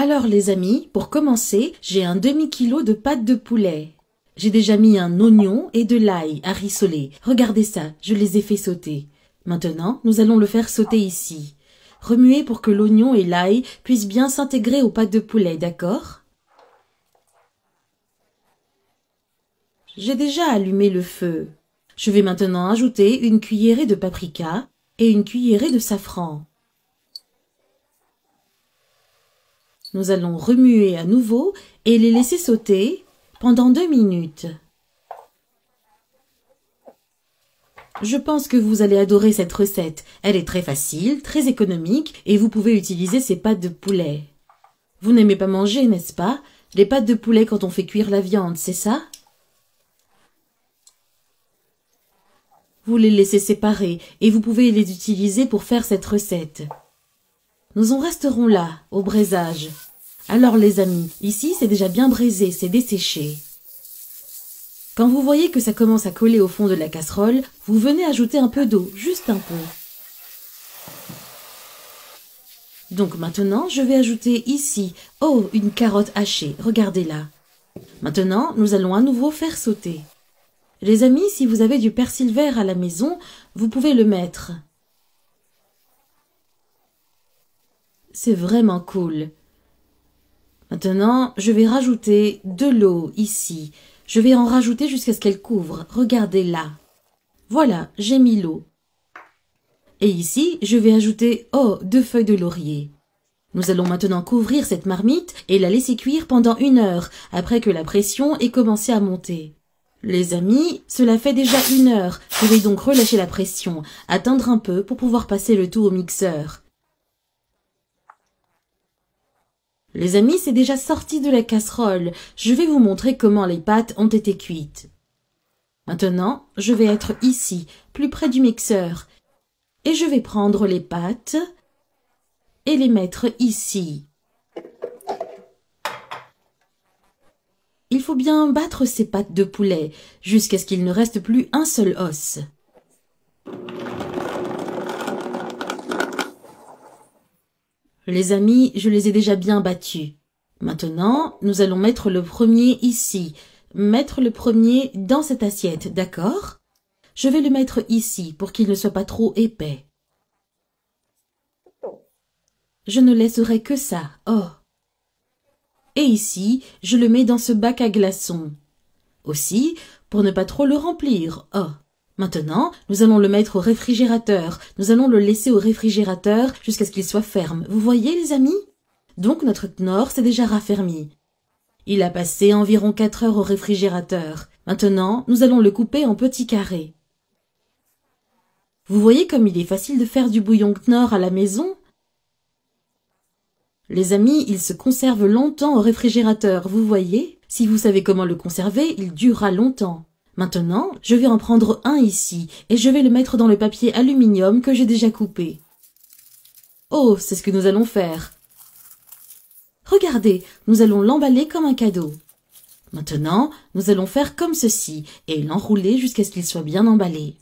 Alors les amis, pour commencer, j'ai un demi-kilo de pâte de poulet. J'ai déjà mis un oignon et de l'ail à rissoler. Regardez ça, je les ai fait sauter. Maintenant, nous allons le faire sauter ici. Remuez pour que l'oignon et l'ail puissent bien s'intégrer aux pâtes de poulet, d'accord? J'ai déjà allumé le feu. Je vais maintenant ajouter une cuillerée de paprika et une cuillerée de safran. Nous allons remuer à nouveau et les laisser sauter pendant 2 minutes. Je pense que vous allez adorer cette recette. Elle est très facile, très économique et vous pouvez utiliser ces pâtes de poulet. Vous n'aimez pas manger, n'est-ce pas? Les pâtes de poulet quand on fait cuire la viande, c'est ça? Vous les laissez séparer et vous pouvez les utiliser pour faire cette recette. Nous en resterons là, au braisage. Alors les amis, ici c'est déjà bien braisé, c'est desséché. Quand vous voyez que ça commence à coller au fond de la casserole, vous venez ajouter un peu d'eau, juste un peu. Donc maintenant, je vais ajouter ici, une carotte hachée, regardez-la. Maintenant, nous allons à nouveau faire sauter. Les amis, si vous avez du persil vert à la maison, vous pouvez le mettre. C'est vraiment cool. Maintenant, je vais rajouter de l'eau ici. Je vais en rajouter jusqu'à ce qu'elle couvre. Regardez là. Voilà, j'ai mis l'eau. Et ici, je vais ajouter 2 feuilles de laurier. Nous allons maintenant couvrir cette marmite et la laisser cuire pendant 1 heure, après que la pression ait commencé à monter. Les amis, cela fait déjà 1 heure. Je vais donc relâcher la pression, attendre un peu pour pouvoir passer le tout au mixeur. Les amis, c'est déjà sorti de la casserole. Je vais vous montrer comment les pâtes ont été cuites. Maintenant, je vais être ici, plus près du mixeur. Et je vais prendre les pâtes et les mettre ici. Il faut bien battre ces pâtes de poulet jusqu'à ce qu'il ne reste plus un seul os. Les amis, je les ai déjà bien battus. Maintenant, nous allons mettre le premier ici. Mettre le premier dans cette assiette, d'accord? Je vais le mettre ici pour qu'il ne soit pas trop épais. Je ne laisserai que ça. Et ici, je le mets dans ce bac à glaçons. Aussi, pour ne pas trop le remplir. Maintenant, nous allons le mettre au réfrigérateur. Nous allons le laisser au réfrigérateur jusqu'à ce qu'il soit ferme. Vous voyez, les amis? Donc, notre knorr s'est déjà raffermi. Il a passé environ 4 heures au réfrigérateur. Maintenant, nous allons le couper en petits carrés. Vous voyez comme il est facile de faire du bouillon knorr à la maison? Les amis, il se conserve longtemps au réfrigérateur, vous voyez? Si vous savez comment le conserver, il durera longtemps. Maintenant, je vais en prendre un ici, et je vais le mettre dans le papier aluminium que j'ai déjà coupé. C'est ce que nous allons faire. Regardez, nous allons l'emballer comme un cadeau. Maintenant, nous allons faire comme ceci, et l'enrouler jusqu'à ce qu'il soit bien emballé.